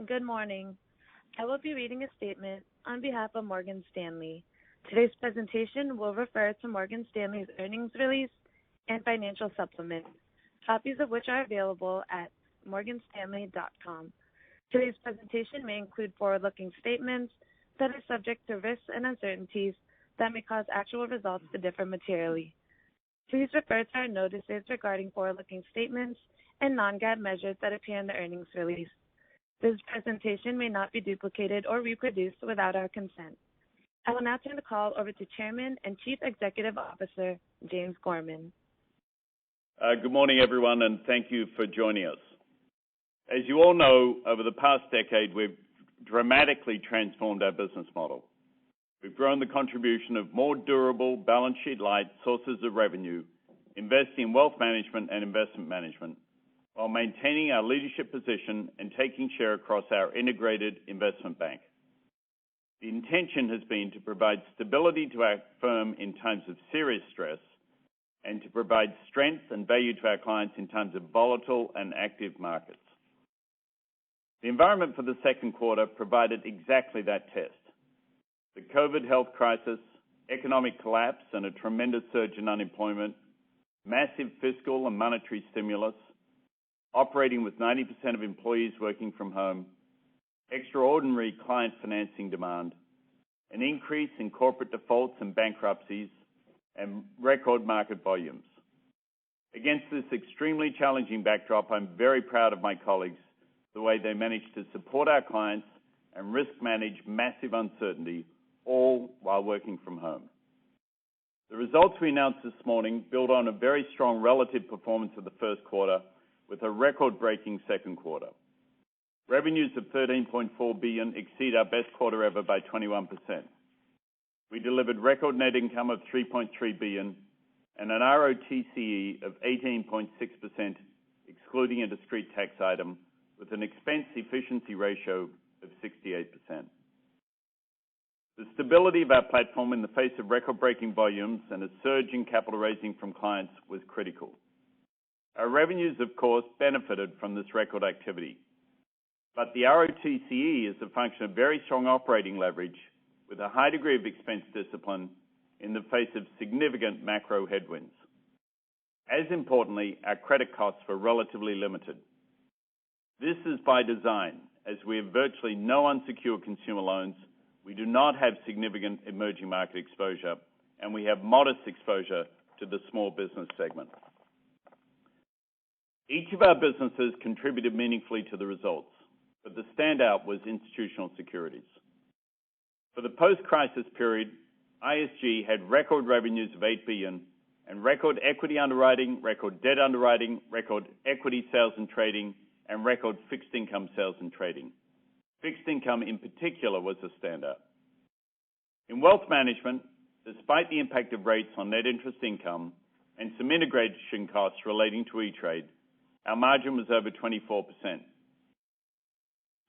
Good morning. I will be reading a statement on behalf of Morgan Stanley. Today's presentation will refer to Morgan Stanley's earnings release and financial supplement, copies of which are available at morganstanley.com. Today's presentation may include forward-looking statements that are subject to risks and uncertainties that may cause actual results to differ materially. Please refer to our notices regarding forward-looking statements and non-GAAP measures that appear in the earnings release. This presentation may not be duplicated or reproduced without our consent. I will now turn the call over to Chairman and Chief Executive Officer, James Gorman. Good morning, everyone, and thank you for joining us. As you all know, over the past decade, we've dramatically transformed our business model. We've grown the contribution of more durable, balance sheet light sources of revenue, investing in wealth management and investment management, while maintaining our leadership position and taking share across our integrated investment bank. The intention has been to provide stability to our firm in times of serious stress and to provide strength and value to our clients in times of volatile and active markets. The environment for the second quarter provided exactly that test. The COVID health crisis, economic collapse and a tremendous surge in unemployment, massive fiscal and monetary stimulus, operating with 90% of employees working from home, extraordinary client financing demand, an increase in corporate defaults and bankruptcies, and record market volumes. Against this extremely challenging backdrop, I'm very proud of my colleagues, the way they managed to support our clients and risk manage massive uncertainty, all while working from home. The results we announced this morning build on a very strong relative performance of the first quarter with a record-breaking second quarter. Revenues of $13.4 billion exceed our best quarter ever by 21%. We delivered record net income of $3.3 billion and an ROTCE of 18.6%, excluding a discrete tax item, with an expense efficiency ratio of 68%. The stability of our platform in the face of record-breaking volumes and a surge in capital raising from clients was critical. Our revenues, of course, benefited from this record activity. But the ROTCE is a function of very strong operating leverage with a high degree of expense discipline in the face of significant macro headwinds. As importantly, our credit costs were relatively limited. This is by design, as we have virtually no unsecured consumer loans, we do not have significant emerging market exposure, and we have modest exposure to the small business segment. Each of our businesses contributed meaningfully to the results, but the standout was institutional securities. For the post-crisis period, ISG had record revenues of $8 billion and record equity underwriting, record debt underwriting, record equity sales and trading, and record fixed income sales and trading. Fixed income in particular was a standout. In wealth management, despite the impact of rates on net interest income and some integration costs relating to E-Trade, our margin was over 24%.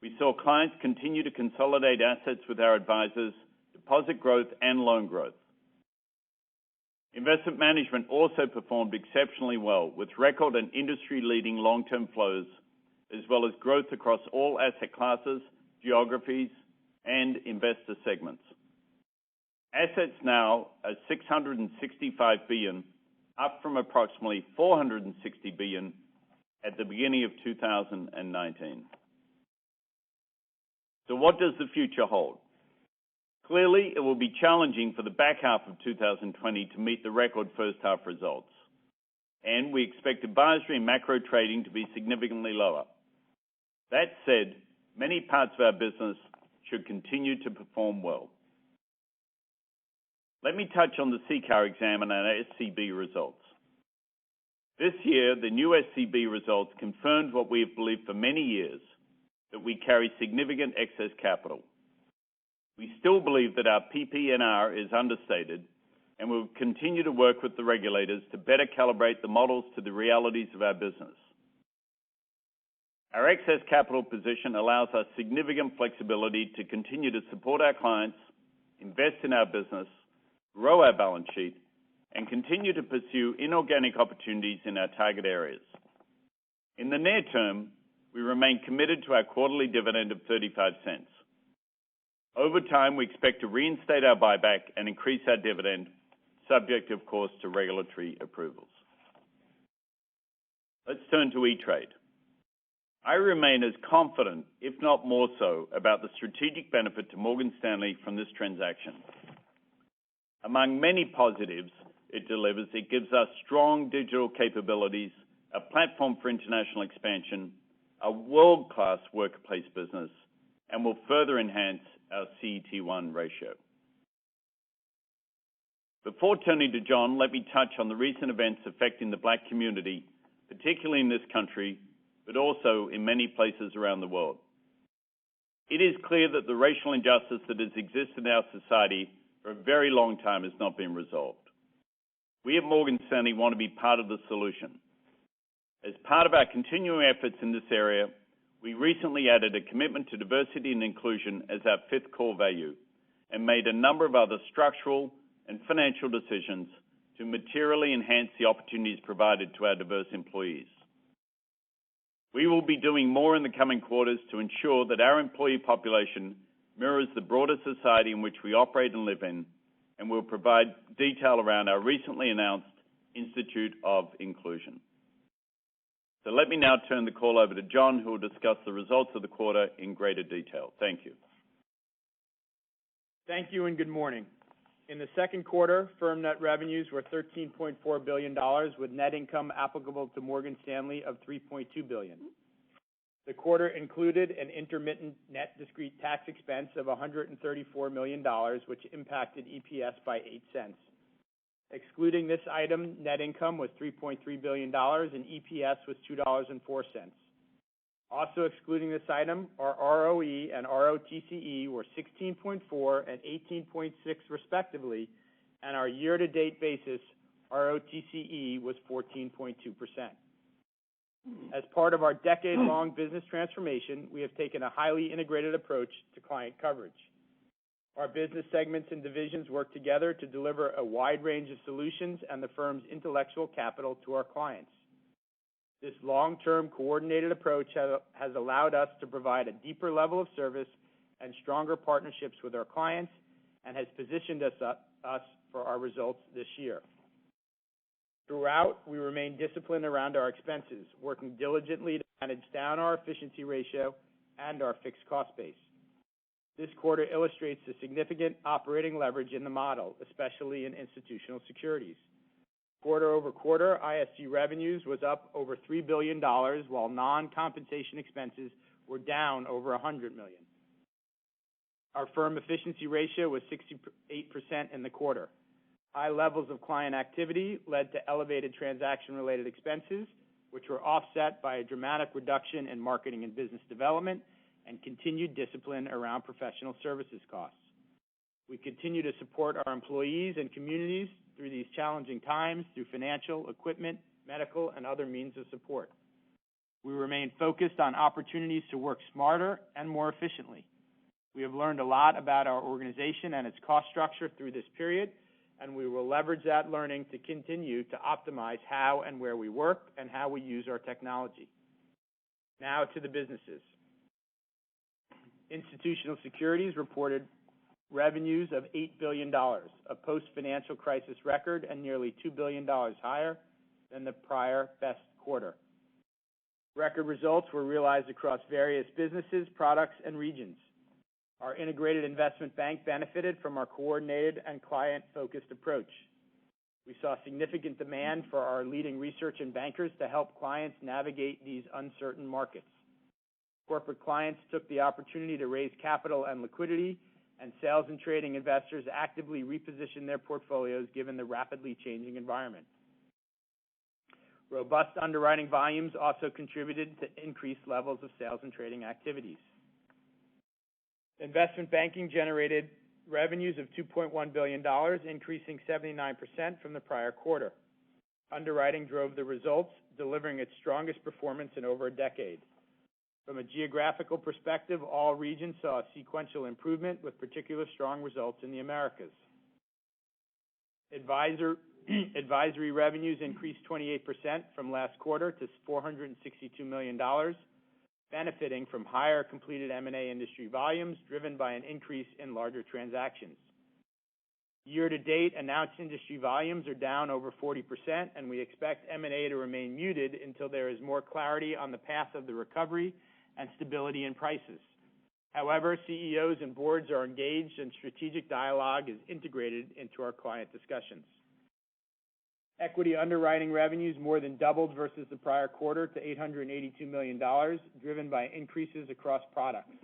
We saw clients continue to consolidate assets with our advisors, deposit growth, and loan growth. Investment management also performed exceptionally well with record and industry-leading long-term flows, as well as growth across all asset classes, geographies, and investor segments. Assets now are $665 billion, up from approximately $460 billion at the beginning of 2019. So what does the future hold? Clearly, it will be challenging for the back half of 2020 to meet the record first half results. And we expect advisory and macro trading to be significantly lower. That said, many parts of our business should continue to perform well. Let me touch on the CCAR exam and our SCB results. This year, the new SCB results confirmed what we have believed for many years, that we carry significant excess capital. We still believe that our PPNR is understated, and we will continue to work with the regulators to better calibrate the models to the realities of our business. Our excess capital position allows us significant flexibility to continue to support our clients, invest in our business, grow our balance sheet, and continue to pursue inorganic opportunities in our target areas. In the near term, we remain committed to our quarterly dividend of 35 cents. Over time, we expect to reinstate our buyback and increase our dividend, subject, of course, to regulatory approvals. Let's turn to E-Trade. I remain as confident, if not more so, about the strategic benefit to Morgan Stanley from this transaction. Among many positives it delivers, it gives us strong digital capabilities, a platform for international expansion, a world-class workplace business, and will further enhance our CET1 ratio. Before turning to John, let me touch on the recent events affecting the Black community, particularly in this country, but also in many places around the world. It is clear that the racial injustice that has existed in our society for a very long time has not been resolved. We at Morgan Stanley want to be part of the solution. As part of our continuing efforts in this area, we recently added a commitment to diversity and inclusion as our fifth core value and made a number of other structural and financial decisions to materially enhance the opportunities provided to our diverse employees. We will be doing more in the coming quarters to ensure that our employee population mirrors the broader society in which we operate and live in, and will provide detail around our recently announced Institute of Inclusion. So let me now turn the call over to John, who will discuss the results of the quarter in greater detail. Thank you. Thank you and good morning. In the second quarter, firm net revenues were $13.4 billion, with net income applicable to Morgan Stanley of $3.2 billion. The quarter included an intermittent net discrete tax expense of $134 million, which impacted EPS by 8 cents. Excluding this item, net income was $3.3 billion and EPS was $2.04. Also excluding this item, our ROE and ROTCE were 16.4 and 18.6 respectively, and our year-to-date basis, ROTCE was 14.2%. As part of our decade-long business transformation, we have taken a highly integrated approach to client coverage. Our business segments and divisions work together to deliver a wide range of solutions and the firm's intellectual capital to our clients. This long-term coordinated approach has allowed us to provide a deeper level of service and stronger partnerships with our clients and has positioned us for our results this year. Throughout, we remain disciplined around our expenses, working diligently to manage down our efficiency ratio and our fixed cost base. This quarter illustrates the significant operating leverage in the model, especially in institutional securities. Quarter over quarter, ISG revenues was up over $3 billion, while non-compensation expenses were down over $100 million. Our firm efficiency ratio was 68% in the quarter. High levels of client activity led to elevated transaction-related expenses, which were offset by a dramatic reduction in marketing and business development and continued discipline around professional services costs. We continue to support our employees and communities through these challenging times through financial, equipment, medical, and other means of support. We remain focused on opportunities to work smarter and more efficiently. We have learned a lot about our organization and its cost structure through this period, and we will leverage that learning to continue to optimize how and where we work and how we use our technology. Now to the businesses. Institutional Securities reported revenues of $8 billion, a post-financial crisis record and nearly $2 billion higher than the prior best quarter. Record results were realized across various businesses, products, and regions. Our integrated investment bank benefited from our coordinated and client-focused approach. We saw significant demand for our leading research and bankers to help clients navigate these uncertain markets. Corporate clients took the opportunity to raise capital and liquidity, and sales and trading investors actively repositioned their portfolios given the rapidly changing environment. Robust underwriting volumes also contributed to increased levels of sales and trading activities. Investment banking generated revenues of $2.1 billion, increasing 79% from the prior quarter. Underwriting drove the results, delivering its strongest performance in over a decade. From a geographical perspective, all regions saw a sequential improvement with particular strong results in the Americas. Advisory revenues increased 28% from last quarter to $462 million, benefiting from higher completed M&A industry volumes driven by an increase in larger transactions. Year-to-date, announced industry volumes are down over 40%, and we expect M&A to remain muted until there is more clarity on the path of the recovery and stability in prices. However, CEOs and boards are engaged, and strategic dialogue is integrated into our client discussions. Equity underwriting revenues more than doubled versus the prior quarter to $882 million, driven by increases across products,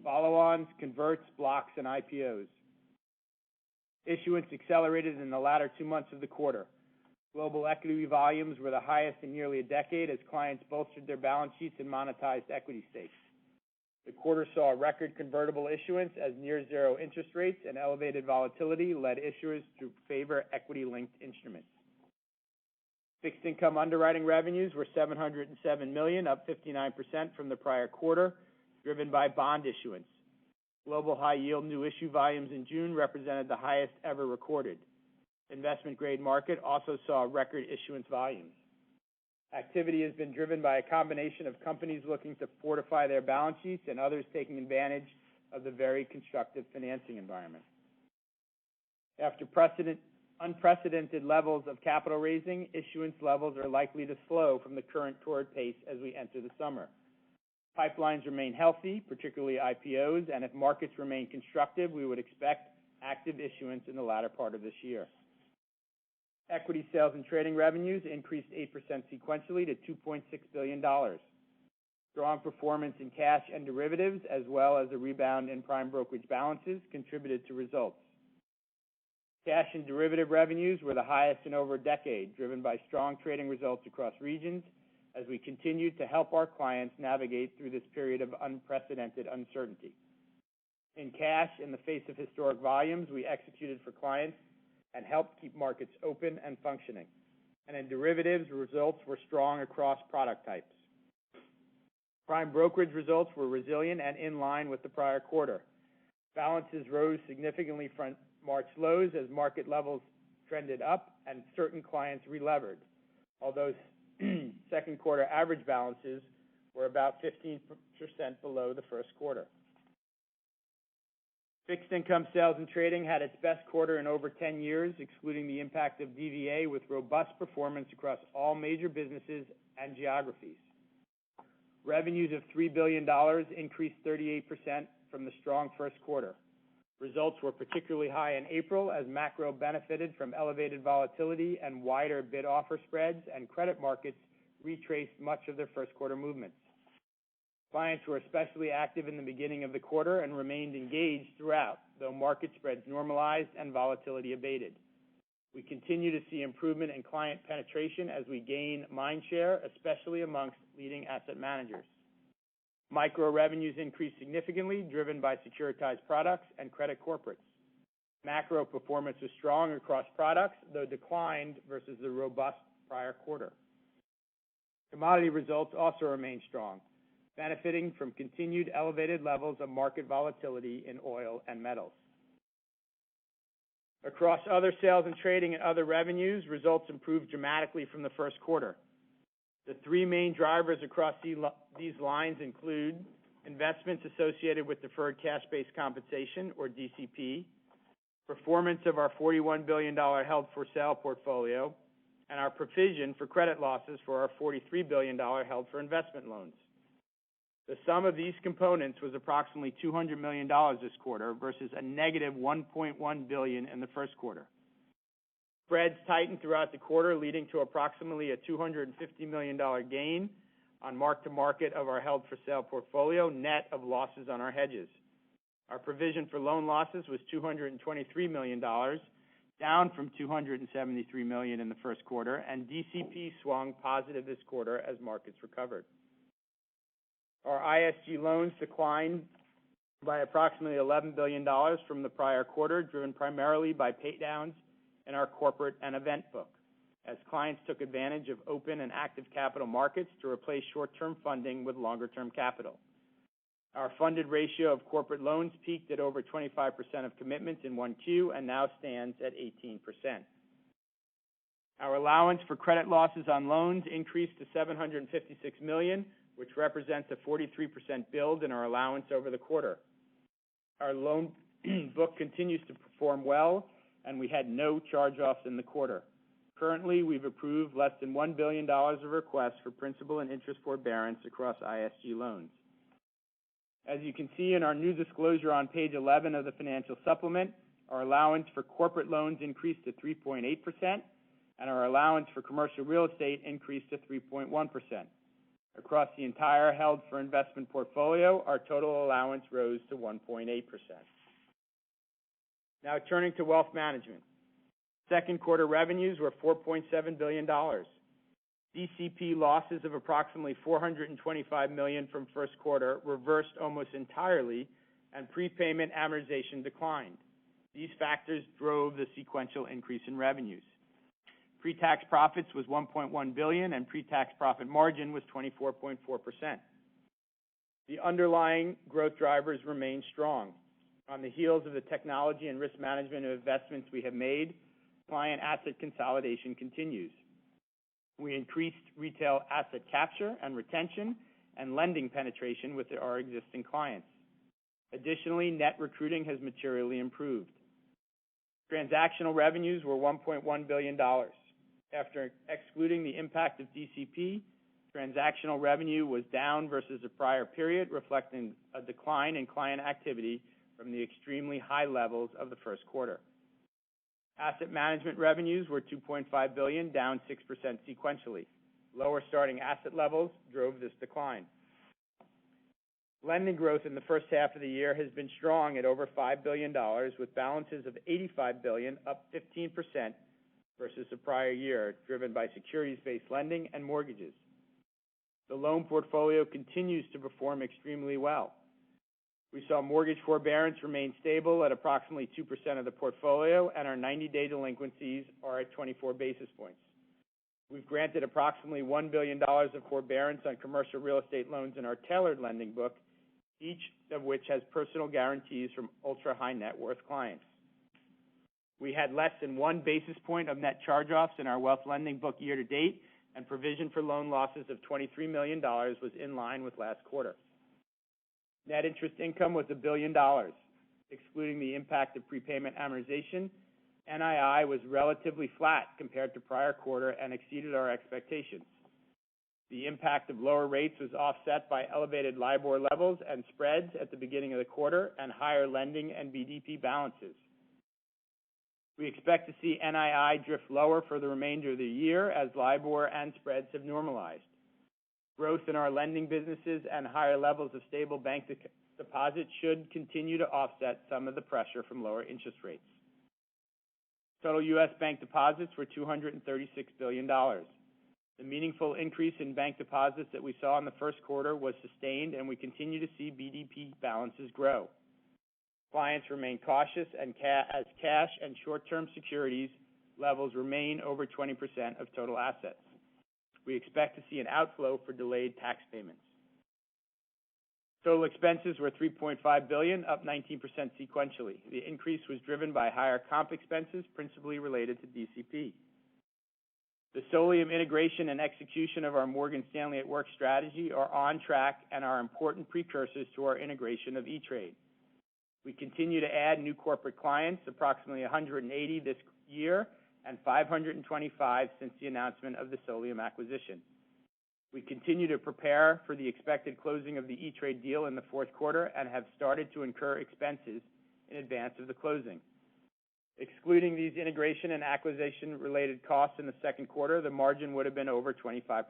follow-ons, converts, blocks, and IPOs. Issuance accelerated in the latter 2 months of the quarter. Global equity volumes were the highest in nearly a decade as clients bolstered their balance sheets and monetized equity stakes. The quarter saw a record convertible issuance as near-zero interest rates and elevated volatility led issuers to favor equity-linked instruments. Fixed income underwriting revenues were $707 million, up 59% from the prior quarter, driven by bond issuance. Global high-yield new issue volumes in June represented the highest ever recorded. Investment-grade market also saw record issuance volumes. Activity has been driven by a combination of companies looking to fortify their balance sheets and others taking advantage of the very constructive financing environment. After unprecedented levels of capital raising, issuance levels are likely to slow from the current torrid pace as we enter the summer. Pipelines remain healthy, particularly IPOs, and if markets remain constructive, we would expect active issuance in the latter part of this year. Equity sales and trading revenues increased 8% sequentially to $2.6 billion. Strong performance in cash and derivatives, as well as a rebound in prime brokerage balances, contributed to results. Cash and derivative revenues were the highest in over a decade, driven by strong trading results across regions, as we continued to help our clients navigate through this period of unprecedented uncertainty. In cash, in the face of historic volumes, we executed for clients and helped keep markets open and functioning. And in derivatives, results were strong across product types. Prime brokerage results were resilient and in line with the prior quarter. Balances rose significantly from March lows as market levels trended up and certain clients relevered, although second quarter average balances were about 15% below the first quarter. Fixed income sales and trading had its best quarter in over 10 years, excluding the impact of DVA, with robust performance across all major businesses and geographies. Revenues of $3 billion increased 38% from the strong first quarter. Results were particularly high in April as macro benefited from elevated volatility and wider bid-offer spreads, and credit markets retraced much of their first quarter movements. Clients were especially active in the beginning of the quarter and remained engaged throughout, though market spreads normalized and volatility abated. We continue to see improvement in client penetration as we gain mind share, especially amongst leading asset managers. Micro revenues increased significantly, driven by securitized products and credit corporates. Macro performance was strong across products, though declined versus the robust prior quarter. Commodity results also remained strong, benefiting from continued elevated levels of market volatility in oil and metals. Across other sales and trading and other revenues, results improved dramatically from the first quarter. The three main drivers across these lines include investments associated with deferred cash-based compensation, or DCP, performance of our $41 billion held-for-sale portfolio, and our provision for credit losses for our $43 billion held-for-investment loans. The sum of these components was approximately $200 million this quarter versus a negative $1.1 billion in the first quarter. Spreads tightened throughout the quarter, leading to approximately a $250 million gain on mark-to-market of our held-for-sale portfolio, net of losses on our hedges. Our provision for loan losses was $223 million, down from $273 million in the first quarter, and DCP swung positive this quarter as markets recovered. Our ISG loans declined by approximately $11 billion from the prior quarter, driven primarily by paydowns in our corporate and event book, as clients took advantage of open and active capital markets to replace short-term funding with longer-term capital. Our funded ratio of corporate loans peaked at over 25% of commitments in 1Q and now stands at 18%. Our allowance for credit losses on loans increased to $756 million, which represents a 43% build in our allowance over the quarter. Our loan book continues to perform well, and we had no charge-offs in the quarter. Currently, we've approved less than $1 billion of requests for principal and interest forbearance across ISG loans. As you can see in our new disclosure on page 11 of the financial supplement, our allowance for corporate loans increased to 3.8%, and our allowance for commercial real estate increased to 3.1%. Across the entire held for investment portfolio, our total allowance rose to 1.8%. Now turning to wealth management. Second quarter revenues were $4.7 billion. DCP losses of approximately $425 million from first quarter reversed almost entirely, and prepayment amortization declined. These factors drove the sequential increase in revenues. Pre-tax profits was $1.1 billion, and pre-tax profit margin was 24.4%. The underlying growth drivers remain strong. On the heels of the technology and risk management investments we have made, client asset consolidation continues. We increased retail asset capture and retention and lending penetration with our existing clients. Additionally, net recruiting has materially improved. Transactional revenues were $1.1 billion. After excluding the impact of DCP, transactional revenue was down versus the prior period, reflecting a decline in client activity from the extremely high levels of the first quarter. Asset management revenues were $2.5 billion, down 6% sequentially. Lower starting asset levels drove this decline. Lending growth in the first half of the year has been strong at over $5 billion, with balances of $85 billion, up 15% versus the prior year, driven by securities-based lending and mortgages. The loan portfolio continues to perform extremely well. We saw mortgage forbearance remain stable at approximately 2% of the portfolio, and our 90-day delinquencies are at 24 basis points. We've granted approximately $1 billion of forbearance on commercial real estate loans in our tailored lending book, each of which has personal guarantees from ultra-high net worth clients. We had less than 1 basis point of net charge-offs in our wealth lending book year to date, and provision for loan losses of $23 million was in line with last quarter. Net interest income was $1 billion. Excluding the impact of prepayment amortization, NII was relatively flat compared to prior quarter and exceeded our expectations. The impact of lower rates was offset by elevated LIBOR levels and spreads at the beginning of the quarter and higher lending and BDP balances. We expect to see NII drift lower for the remainder of the year as LIBOR and spreads have normalized. Growth in our lending businesses and higher levels of stable bank deposits should continue to offset some of the pressure from lower interest rates. Total U.S. bank deposits were $236 billion. The meaningful increase in bank deposits that we saw in the first quarter was sustained, and we continue to see BDP balances grow. Clients remain cautious and as cash and short-term securities levels remain over 20% of total assets. We expect to see an outflow for delayed tax payments. Total expenses were $3.5 billion, up 19% sequentially. The increase was driven by higher comp expenses, principally related to DCP. The Solium integration and execution of our Morgan Stanley at Work strategy are on track and are important precursors to our integration of E*TRADE. We continue to add new corporate clients, approximately 180 this year, and 525 since the announcement of the Solium acquisition. We continue to prepare for the expected closing of the E*TRADE deal in the fourth quarter and have started to incur expenses in advance of the closing. Excluding these integration and acquisition-related costs in the second quarter, the margin would have been over 25%.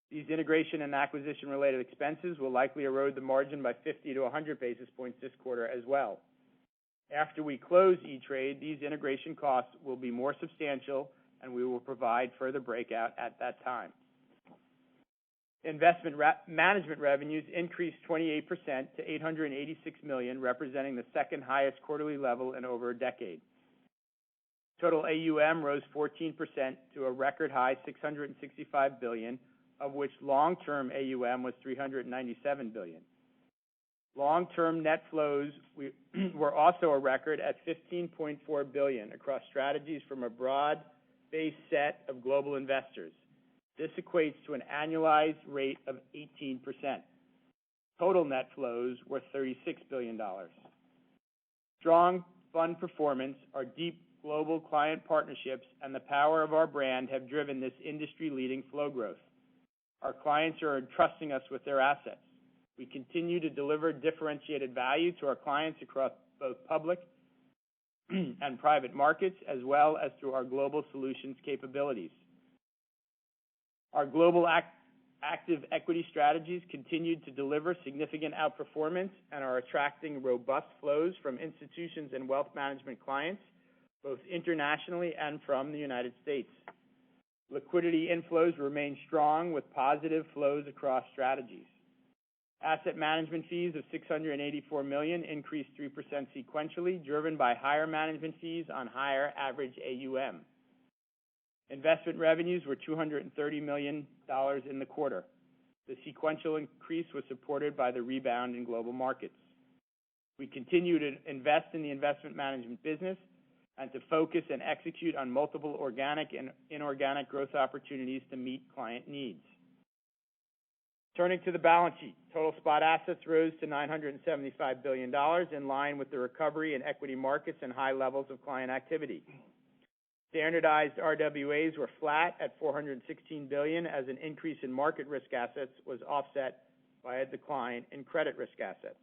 These integration and acquisition-related expenses will likely erode the margin by 50 to 100 basis points this quarter as well. After we close E*TRADE, these integration costs will be more substantial, and we will provide further breakout at that time. Investment management revenues increased 28% to $886 million, representing the second highest quarterly level in over a decade. Total AUM rose 14% to a record high $665 billion, of which long-term AUM was $397 billion. Long-term net flows were also a record at $15.4 billion across strategies from a broad-based set of global investors. This equates to an annualized rate of 18%. Total net flows were $36 billion. Strong fund performance, our deep global client partnerships, and the power of our brand have driven this industry-leading flow growth. Our clients are entrusting us with their assets. We continue to deliver differentiated value to our clients across both public and private markets, as well as through our global solutions capabilities. Our global active equity strategies continued to deliver significant outperformance and are attracting robust flows from institutions and wealth management clients, both internationally and from the United States. Liquidity inflows remain strong with positive flows across strategies. Asset management fees of $684 million increased 3% sequentially, driven by higher management fees on higher average AUM. Investment revenues were $230 million in the quarter. The sequential increase was supported by the rebound in global markets. We continue to invest in the investment management business and to focus and execute on multiple organic and inorganic growth opportunities to meet client needs. Turning to the balance sheet, total spot assets rose to $975 billion, in line with the recovery in equity markets and high levels of client activity. Standardized RWAs were flat at $416 billion, as an increase in market risk assets was offset by a decline in credit risk assets.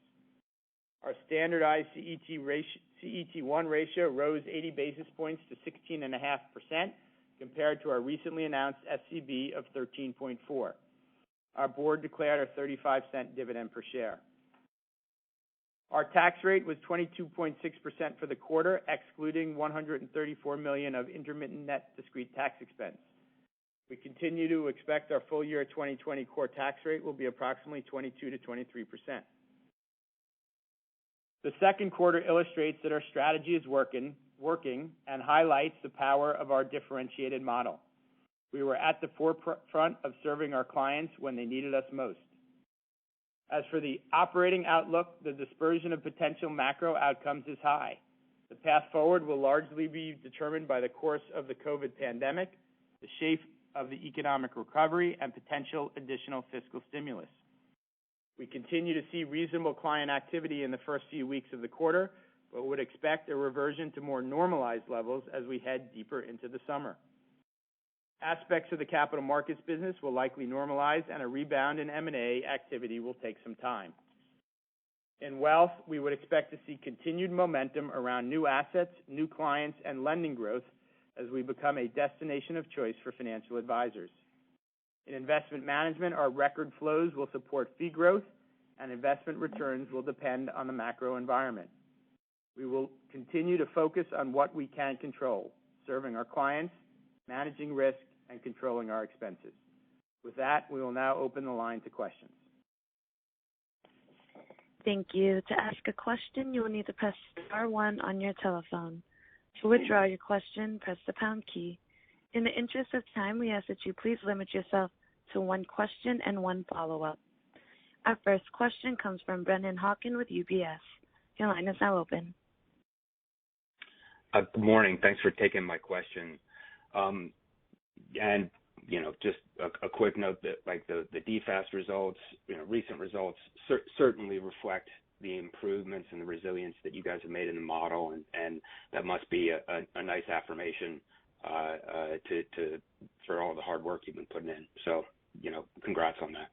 Our standardized CET1 ratio rose 80 basis points to 16.5%, compared to our recently announced SCB of 13.4%. Our board declared a 35-cent dividend per share. Our tax rate was 22.6% for the quarter, excluding $134 million of intermittent net discrete tax expense. We continue to expect our full year 2020 core tax rate will be approximately 22 to 23%. The second quarter illustrates that our strategy is working and highlights the power of our differentiated model. We were at the forefront of serving our clients when they needed us most. As for the operating outlook, the dispersion of potential macro outcomes is high. The path forward will largely be determined by the course of the COVID pandemic, the shape of the economic recovery, and potential additional fiscal stimulus. We continue to see reasonable client activity in the first few weeks of the quarter, but would expect a reversion to more normalized levels as we head deeper into the summer. Aspects of the capital markets business will likely normalize, and a rebound in M&A activity will take some time. In wealth, we would expect to see continued momentum around new assets, new clients, and lending growth as we become a destination of choice for financial advisors. In investment management, our record flows will support fee growth, and investment returns will depend on the macro environment. We will continue to focus on what we can control, serving our clients, managing risk, and controlling our expenses. With that, we will now open the line to questions. Thank you. To ask a question, you will need to press star 1 on your telephone. To withdraw your question, press the pound key. In the interest of time, we ask that you please limit yourself to one question and one follow-up. Our first question comes from Brennan Hawken with UBS. Your line is now open. Good morning. Thanks for taking my question. And, just a quick note that the DFAST results, recent results certainly reflect the improvements and the resilience that you guys have made in the model, and that must be a nice affirmation for all the hard work you've been putting in. So, congrats on that.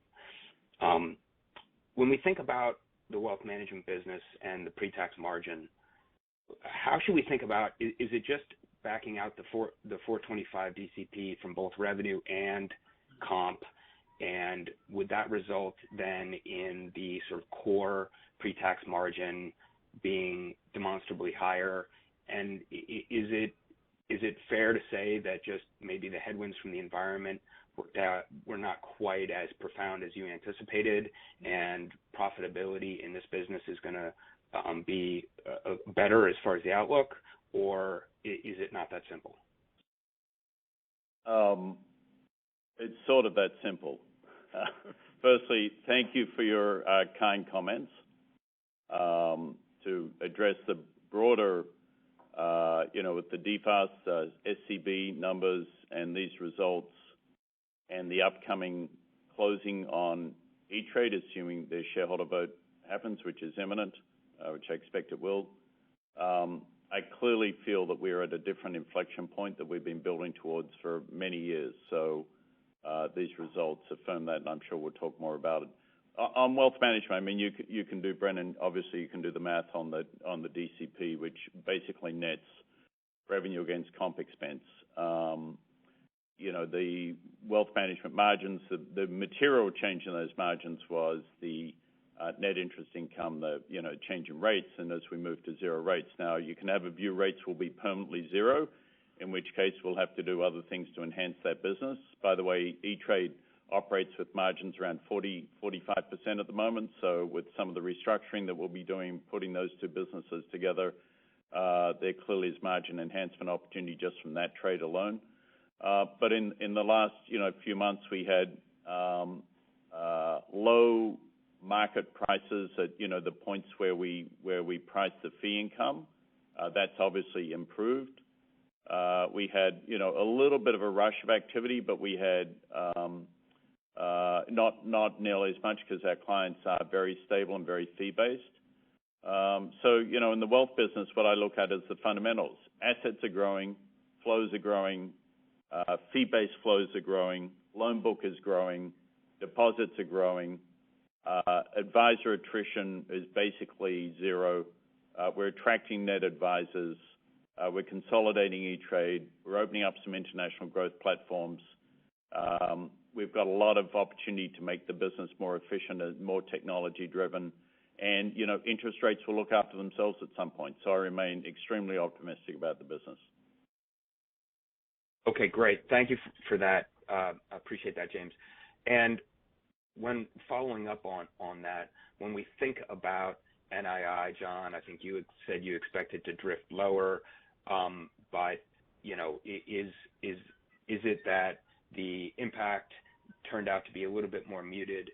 When we think about the wealth management business and the pre-tax margin, how should we think about, is it just backing out the 425 DCP from both revenue and comp, and would that result then in the sort of core pre-tax margin being demonstrably higher? And is it fair to say that just maybe the headwinds from the environment were not quite as profound as you anticipated, and profitability in this business is going to be better as far as the outlook, or is it not that simple? It's sort of that simple. Firstly, thank you for your kind comments. To address the broader, with the DFAST, SCB numbers and these results, and the upcoming closing on E-Trade, assuming their shareholder vote happens, which is imminent, which I expect it will, I clearly feel that we're at a different inflection point that we've been building towards for many years. So these results affirm that, and I'm sure we'll talk more about it. On wealth management, I mean, you can do, Brennan, obviously you can do the math on the DCP, which basically nets revenue against comp expense. The wealth management margins, the material change in those margins was the net interest income, the change in rates, and as we move to zero rates. Now, you can have a view rates will be permanently zero, in which case we'll have to do other things to enhance that business. By the way, E-Trade operates with margins around 45% at the moment, so with some of the restructuring that we'll be doing, putting those two businesses together, there clearly is margin enhancement opportunity just from that trade alone. But in the last few months, we had low market prices at the points where we priced the fee income. That's obviously improved. We had a little bit of a rush of activity, but we had not nearly as much because our clients are very stable and very fee-based. So in the wealth business, what I look at is the fundamentals. Assets are growing, flows are growing, fee-based flows are growing, loan book is growing, deposits are growing, advisor attrition is basically zero. We're attracting net advisors. We're consolidating E-Trade. We're opening up some international growth platforms. We've got a lot of opportunity to make the business more efficient and more technology-driven. And, interest rates will look after themselves at some point. So I remain extremely optimistic about the business. Okay, great. Thank you for that. I appreciate that, James. And when following up on that, when we think about NII, John, I think you had said you expected to drift lower, but is it that the impact turned out to be a little bit more muted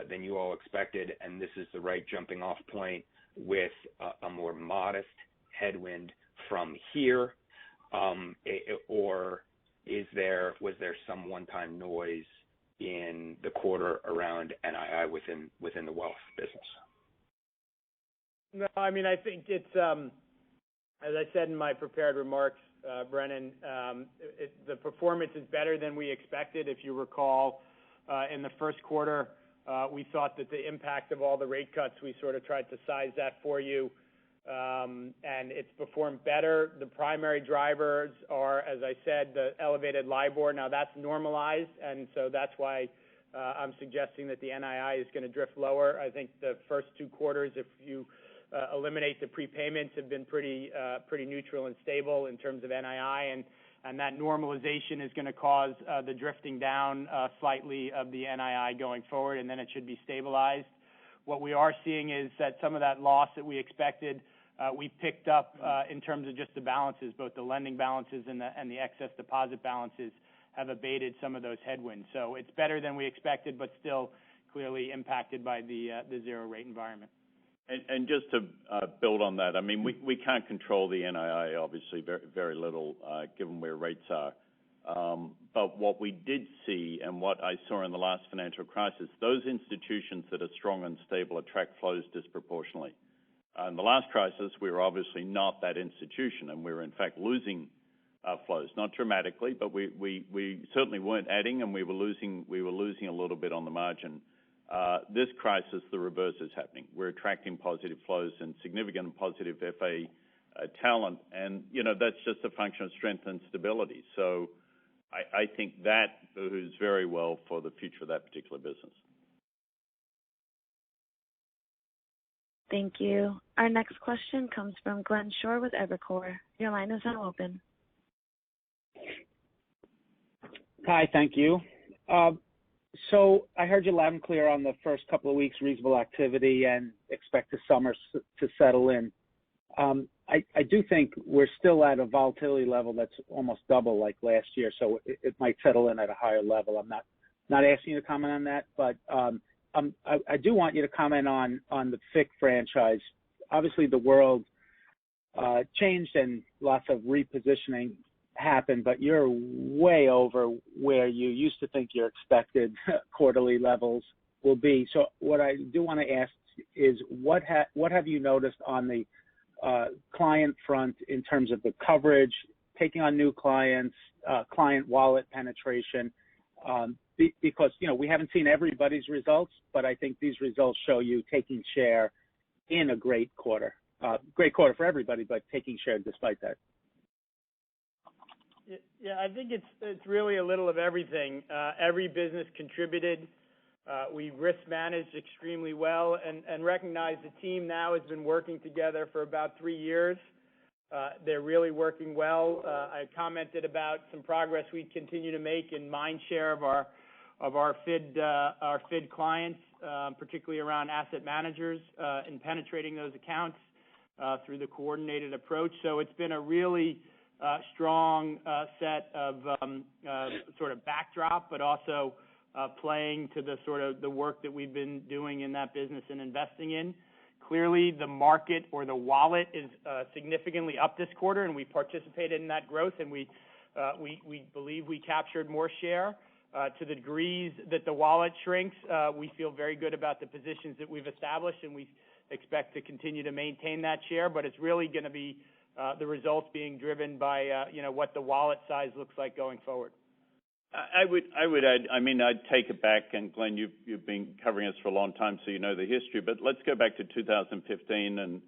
than you all expected, and this is the right jumping off point with a more modest headwind from here, or was there some one-time noise in the quarter around NII within the wealth business? No, I mean, I think it's, as I said in my prepared remarks, Brennan, the performance is better than we expected. If you recall, in the first quarter, we thought that the impact of all the rate cuts, we sort of tried to size that for you, and it's performed better. The primary drivers are, as I said, the elevated LIBOR. Now, that's normalized, and so that's why I'm suggesting that the NII is going to drift lower. I think the first two quarters, if you eliminate the prepayments, have been pretty neutral and stable in terms of NII, and that normalization is going to cause the drifting down slightly of the NII going forward, and then it should be stabilized. What we are seeing is that some of that loss that we expected, we picked up in terms of just the balances, both the lending balances and the excess deposit balances have abated some of those headwinds. So it's better than we expected, but still clearly impacted by the zero rate environment. And just to build on that, I mean, we can't control the NII, obviously, very, very little, given where rates are. But what we did see and what I saw in the last financial crisis, those institutions that are strong and stable attract flows disproportionately. In the last crisis, we were obviously not that institution, and we were, in fact, losing flows, not dramatically, but we certainly weren't adding, and we were losing a little bit on the margin. This crisis, the reverse is happening. We're attracting positive flows and significant positive FA talent, and that's just a function of strength and stability. So I think that bodes very well for the future of that particular business. Thank you. Our next question comes from Glenn Schorr with Evercore. Your line is now open. Hi, thank you. So I heard you loud and clear on the first couple of weeks, reasonable activity, and expect the summer to settle in. I do think we're still at a volatility level that's almost double like last year, so it might settle in at a higher level. I'm not asking you to comment on that, but I do want you to comment on the FICC franchise. Obviously, the world changed and lots of repositioning happen, but you're way over where you used to think your expected quarterly levels will be. So what I do want to ask is what have you noticed on the client front in terms of the coverage, taking on new clients, client wallet penetration, because, we haven't seen everybody's results, but I think these results show you taking share in a great quarter. Great quarter for everybody, but taking share despite that. Yeah, I think it's really a little of everything. Every business contributed. We risk managed extremely well and recognize the team now has been working together for about 3 years. They're really working well. I commented about some progress we continue to make in mind share of our FID clients, particularly around asset managers, in penetrating those accounts through the coordinated approach. So it's been a really strong set of sort of backdrop, but also playing to the sort of the work that we've been doing in that business and investing in. Clearly, the market or the wallet is significantly up this quarter, and we participated in that growth, and we believe we captured more share. To the degrees that the wallet shrinks, we feel very good about the positions that we've established, and we expect to continue to maintain that share. But it's really going to be the results being driven by what the wallet size looks like going forward. I would add, I'd take it back, and Glenn, you've been covering us for a long time, so you know the history, but let's go back to 2015 and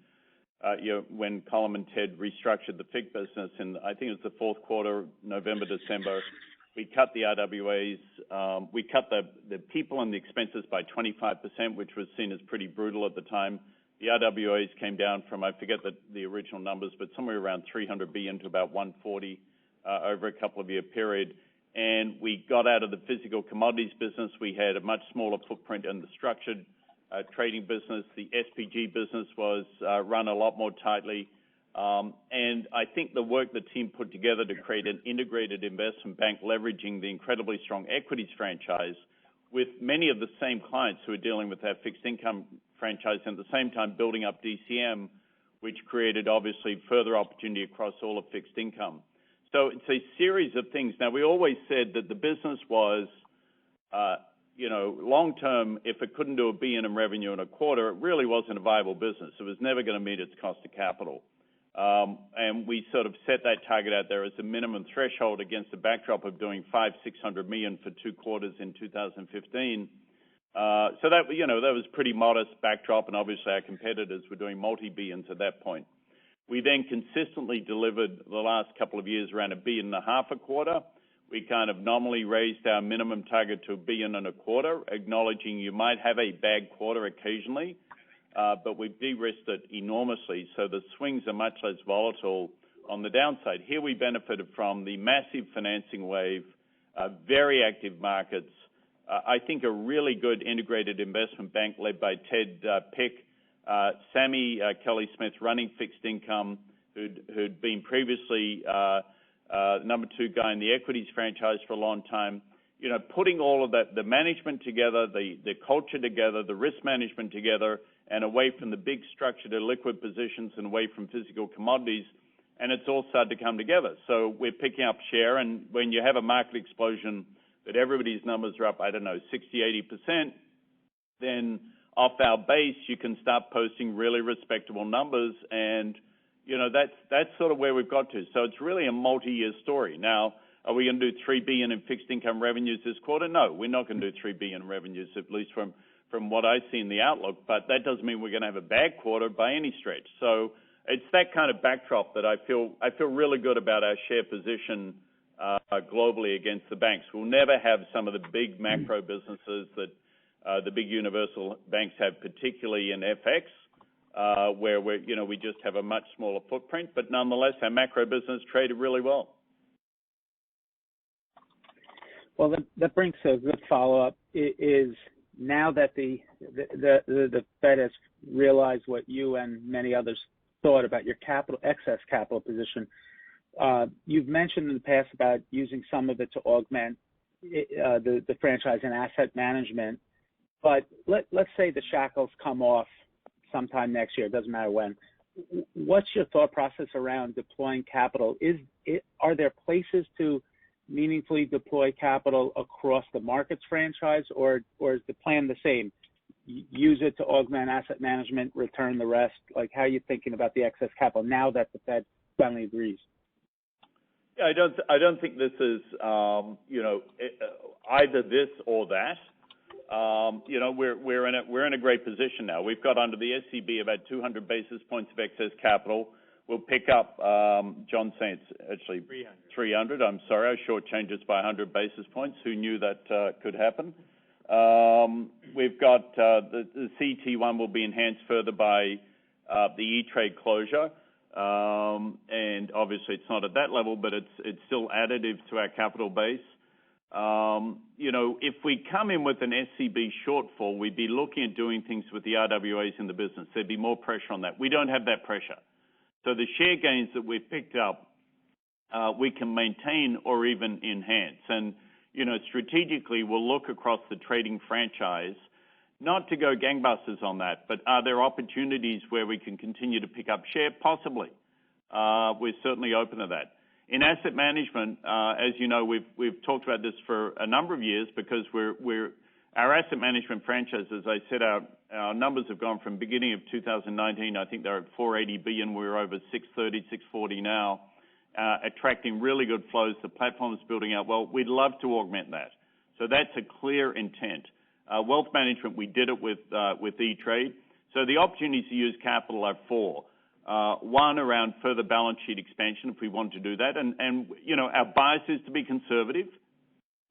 when Colin and Ted restructured the FIG business, and I think it was the fourth quarter, November, December, we cut the RWAs, we cut the people and the expenses by 25%, which was seen as pretty brutal at the time. The RWAs came down from, I forget the original numbers, but somewhere around 300 billion to about 140 over a couple of year period. And we got out of the physical commodities business. We had a much smaller footprint in the structured trading business. The SPG business was run a lot more tightly. And I think the work the team put together to create an integrated investment bank leveraging the incredibly strong equities franchise with many of the same clients who are dealing with that fixed income franchise and at the same time building up DCM, which created obviously further opportunity across all of fixed income. So it's a series of things. Now, we always said that the business was, long-term, if it couldn't do $1 billion in revenue in a quarter, it really wasn't a viable business. It was never going to meet its cost of capital. And we sort of set that target out there as a minimum threshold against the backdrop of doing $500-600 million for 2 quarters in 2015. So that was pretty modest backdrop, and obviously our competitors were doing multi-billions at that point. We then consistently delivered the last couple of years around $1.5 billion a quarter. We kind of nominally raised our minimum target to $1.25 billion, acknowledging you might have a bad quarter occasionally, but we've de-risked it enormously, so the swings are much less volatile on the downside. Here we benefited from the massive financing wave, very active markets, I think a really good integrated investment bank led by Ted Pick, Sammy Kelly-Smith running fixed income, who'd been previously number 2 guy in the equities franchise for a long time. Putting all of that, the management together, the culture together, the risk management together, and away from the big structured illiquid positions and away from physical commodities, and it's all started to come together. So we're picking up share, and when you have a market explosion that everybody's numbers are up, 60-80%, then off our base, you can start posting really respectable numbers, and that's sort of where we've got to. So it's really a multi-year story. Now, are we going to do $3 billion in fixed income revenues this quarter? No, we're not going to do $3 billion in revenues, at least from what I see in the outlook. But that doesn't mean we're going to have a bad quarter by any stretch. So it's that kind of backdrop that I feel really good about our share position globally against the banks. We'll never have some of the big macro businesses that the big universal banks have, particularly in FX, where we just have a much smaller footprint. But nonetheless, our macro business traded really well. Well, that brings a good follow-up. Is now that the Fed has realized what you and many others thought about your excess capital position, you've mentioned in the past about using some of it to augment the franchise and asset management. But let's say the shackles come off sometime next year, it doesn't matter when, what's your thought process around deploying capital? Are there places to meaningfully deploy capital across the markets franchise, or is the plan the same? Use it to augment asset management, return the rest? Like, how are you thinking about the excess capital now that the Fed finally agrees? Yeah, I don't think this is either this or that. We're in a great position now. We've got under the SCB about 200 basis points of excess capital. We'll pick up, John saying it's actually 300. I'm sorry, I shortchanged us by 100 basis points. Who knew that could happen? We've got the CET1 will be enhanced further by the E-Trade closure. And obviously it's not at that level, but it's still additive to our capital base. If we come in with an SCB shortfall, we'd be looking at doing things with the RWAs in the business. There'd be more pressure on that. We don't have that pressure. So the share gains that we've picked up, we can maintain or even enhance. And, strategically, we'll look across the trading franchise, not to go gangbusters on that, but are there opportunities where we can continue to pick up share? Possibly. We're certainly open to that. In asset management, as you know, we've talked about this for a number of years because our asset management franchise, as I said, our numbers have gone from beginning of 2019, I think they're at $480 billion. We're over $630, $640 now, attracting really good flows. The platform is building out well. We'd love to augment that. So that's a clear intent. Wealth management, we did it with E-Trade. So the opportunities to use capital are four. One, around further balance sheet expansion, if we want to do that. And our bias is to be conservative,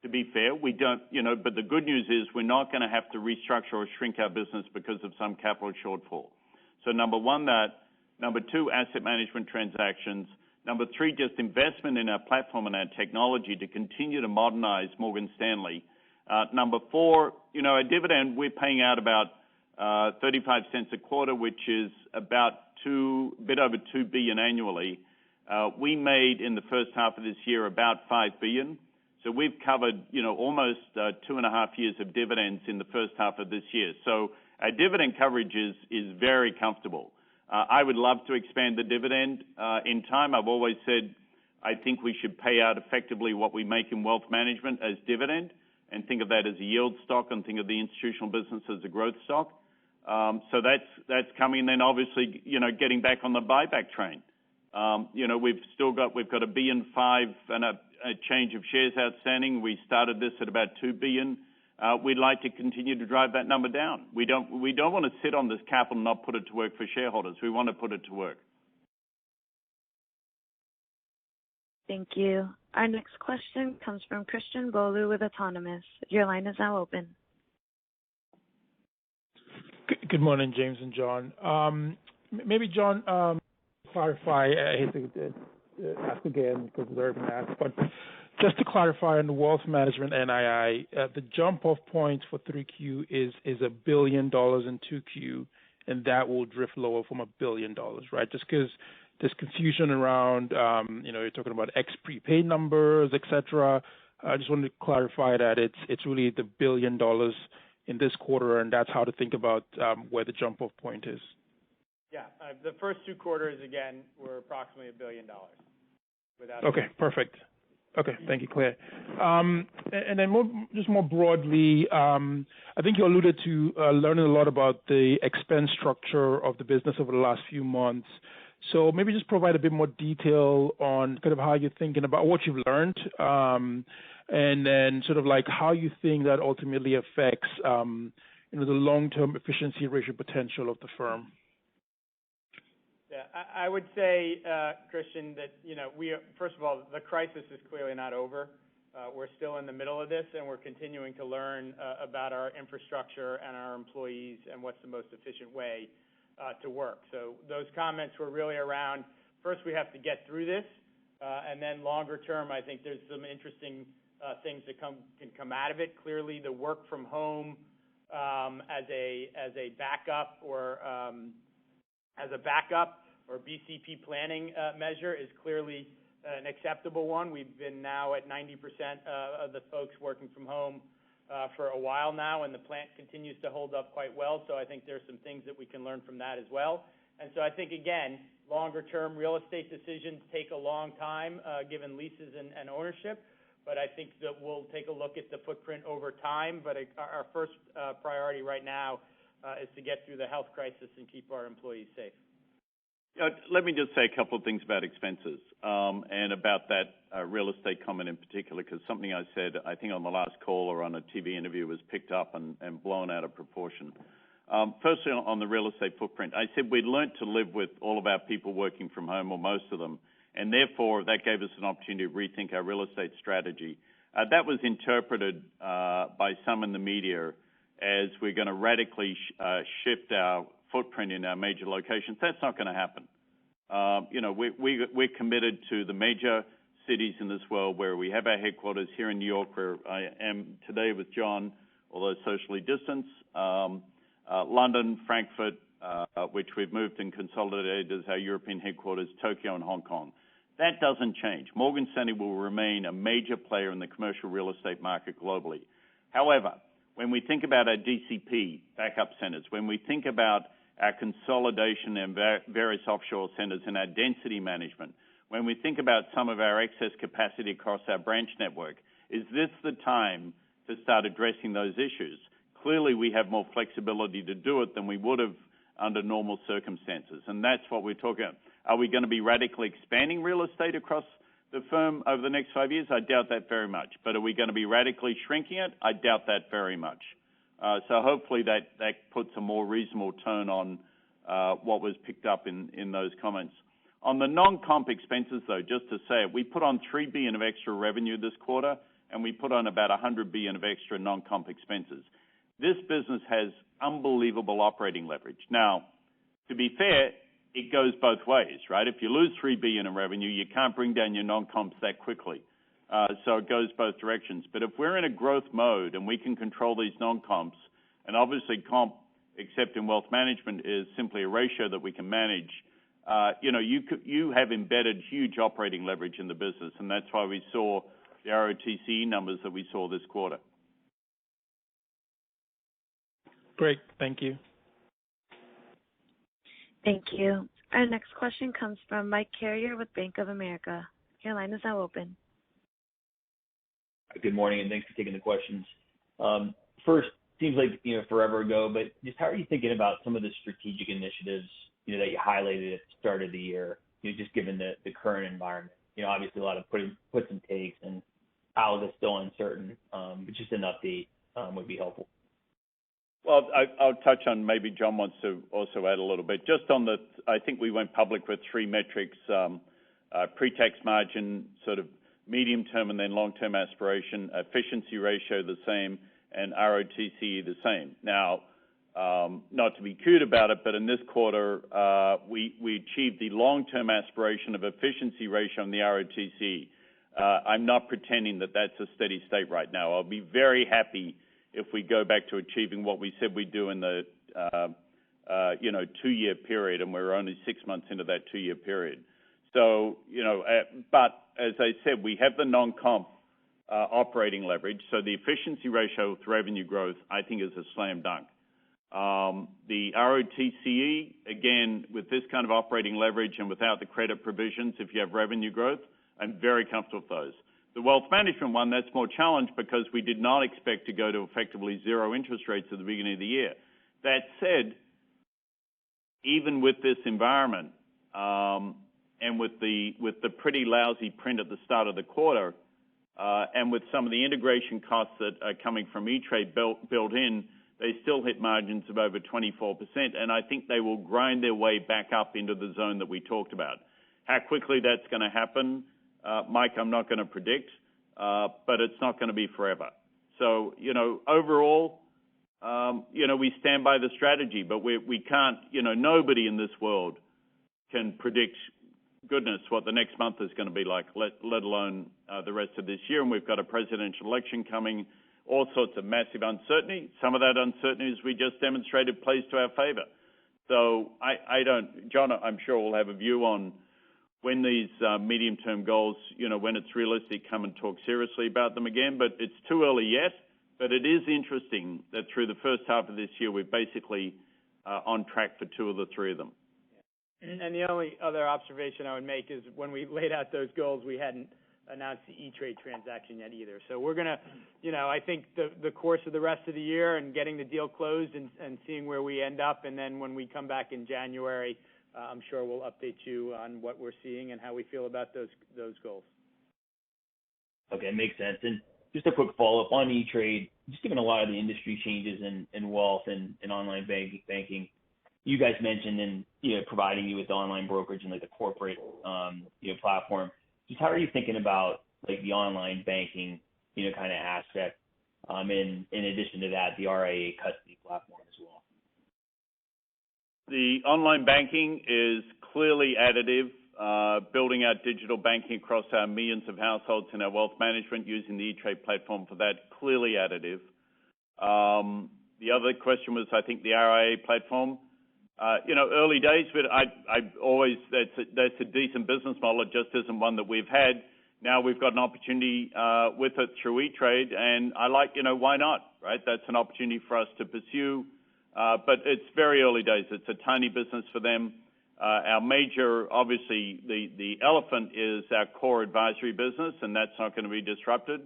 to be fair. We don't, but the good news is we're not going to have to restructure or shrink our business because of some capital shortfall. So number one, that. Number two, asset management transactions. Number three, just investment in our platform and our technology to continue to modernize Morgan Stanley. Number four, a dividend, we're paying out about 35 cents a quarter, which is about a bit over $2 billion annually. We made in the first half of this year about $5 billion. So we've covered, almost 2.5 years of dividends in the first half of this year. So our dividend coverage is very comfortable. I would love to expand the dividend in time. I've always said I think we should pay out effectively what we make in wealth management as dividend and think of that as a yield stock and think of the institutional business as a growth stock. So that's coming. And then obviously, getting back on the buyback train. We've got $1.5 billion and a change of shares outstanding. We started this at about $2 billion. We'd like to continue to drive that number down. We don't want to sit on this capital and not put it to work for shareholders. We want to put it to work. Thank you. Our next question comes from Christian Bolu with Autonomous. Your line is now open. Good morning, James and John. Maybe John, clarify. I hate to ask again because it's already been asked, but just to clarify on the wealth management NII, the jump-off point for 3Q is $1 billion in 2Q, and that will drift lower from $1 billion, right? Just because there's confusion around, you're talking about ex-prepaid numbers, et cetera. I just wanted to clarify that it's really the $1 billion in this quarter, and that's how to think about where the jump-off point is. Yeah, the first two quarters, again, were approximately $1 billion. Okay, perfect. Okay, thank you, Claire. And then more broadly, I think you alluded to learning a lot about the expense structure of the business over the last few months. So maybe just provide a bit more detail on kind of how you're thinking about what you've learned, and then sort of like how you think that ultimately affects the long-term efficiency ratio potential of the firm. Yeah, I would say, Christian, that first of all, the crisis is clearly not over. We're still in the middle of this, and we're continuing to learn about our infrastructure and our employees and what's the most efficient way to work. So those comments were really around, first we have to get through this, and then longer term, I think there's some interesting things that can come out of it. Clearly, the work from home as a backup or BCP planning measure is clearly an acceptable one. We've been now at 90% of the folks working from home for a while now, and the plant continues to hold up quite well. So I think there's some things that we can learn from that as well. And so I think, again, longer-term real estate decisions take a long time, given leases and ownership. But I think that we'll take a look at the footprint over time. But our first priority right now is to get through the health crisis and keep our employees safe. Let me just say a couple of things about expenses and about that real estate comment in particular, because something I said, I think on the last call or on a TV interview, was picked up and blown out of proportion. Firstly, on the real estate footprint, I said we'd learned to live with all of our people working from home, or most of them, and therefore that gave us an opportunity to rethink our real estate strategy. That was interpreted by some in the media as we're going to radically shift our footprint in our major locations. That's not going to happen. We're committed to the major cities in this world where we have our headquarters here in New York, where I am today with John, although socially distanced, London, Frankfurt, which we've moved and consolidated as our European headquarters, Tokyo and Hong Kong. That doesn't change. Morgan Stanley will remain a major player in the commercial real estate market globally. However, when we think about our DCP backup centers, when we think about our consolidation and various offshore centers and our density management, when we think about some of our excess capacity across our branch network, is this the time to start addressing those issues? Clearly, we have more flexibility to do it than we would have under normal circumstances, and that's what we're talking about. Are we going to be radically expanding real estate across the firm over the next 5 years? I doubt that very much. But are we going to be radically shrinking it? I doubt that very much. So hopefully that puts a more reasonable tone on what was picked up in those comments. On the non-comp expenses, though, just to say it, we put on $3 billion of extra revenue this quarter, and we put on about $100 billion of extra non-comp expenses. This business has unbelievable operating leverage. Now, to be fair, it goes both ways, right? If you lose $3 billion in revenue, you can't bring down your non-comps that quickly. So it goes both directions. But if we're in a growth mode and we can control these non-comps, and obviously comp, except in wealth management, is simply a ratio that we can manage, you have embedded huge operating leverage in the business, and that's why we saw the ROTCE numbers that we saw this quarter. Great. Thank you. Thank you. Our next question comes from Mike Carrier with Bank of America. Your line is now open. Good morning, and thanks for taking the questions. First, seems like forever ago, but just how are you thinking about some of the strategic initiatives that you highlighted at the start of the year? Just given the current environment. Obviously a lot of puts and takes, and all of it's still uncertain. But just an update would be helpful. Well, I'll touch on, maybe John wants to also add a little bit. Just on I think we went public with three metrics, pre-tax margin, sort of medium-term and then long-term aspiration, efficiency ratio the same, and ROTCE the same. Now, not to be cute about it, but in this quarter, we achieved the long-term aspiration of efficiency ratio on the ROTCE. I'm not pretending that that's a steady state right now. I'll be very happy if we go back to achieving what we said we'd do in the 2-year period, and we're only 6 months into that 2-year period. So, but as I said, we have the non-comp operating leverage, so the efficiency ratio with revenue growth, I think, is a slam dunk. The ROTCE, again, with this kind of operating leverage and without the credit provisions, if you have revenue growth, I'm very comfortable with those. The wealth management one, that's more challenged because we did not expect to go to effectively zero interest rates at the beginning of the year. That said, even with this environment, and with the pretty lousy print at the start of the quarter, and with some of the integration costs that are coming from E-Trade built in, they still hit margins of over 24%, and I think they will grind their way back up into the zone that we talked about. How quickly that's going to happen, Mike, I'm not going to predict, but it's not going to be forever. So, overall, we stand by the strategy, but we can't, nobody in this world can predict, goodness, what the next month is going to be like, let alone the rest of this year. And we've got a presidential election coming, all sorts of massive uncertainty. Some of that uncertainty, as we just demonstrated, plays to our favor. So John, I'm sure will have a view on when these medium-term goals, when it's realistic, come and talk seriously about them again. But it's too early yet. But it is interesting that through the first half of this year, we're basically on track for 2 of the 3 of them. And the only other observation I would make is when we laid out those goals, we hadn't announced the E-Trade transaction yet either. So we're going to, I think the course of the rest of the year and getting the deal closed and seeing where we end up, and then when we come back in January, I'm sure we'll update you on what we're seeing and how we feel about those goals. Okay, makes sense. And just a quick follow-up on E-Trade, just given a lot of the industry changes in wealth and online banking, you guys mentioned providing you with the online brokerage and like the corporate platform. Just how are you thinking about like the online banking kind of aspect? In addition to that, the RIA custody platform as well. The online banking is clearly additive. Building out digital banking across our millions of households in our wealth management using the E-Trade platform for that, clearly additive. The other question was, I think, the RIA platform. Early days, but that's a decent business model. It just isn't one that we've had. Now we've got an opportunity with it through E-Trade, and I like, why not, right? That's an opportunity for us to pursue, but it's very early days. It's a tiny business for them. Our major, obviously, the elephant is our core advisory business, and that's not going to be disrupted.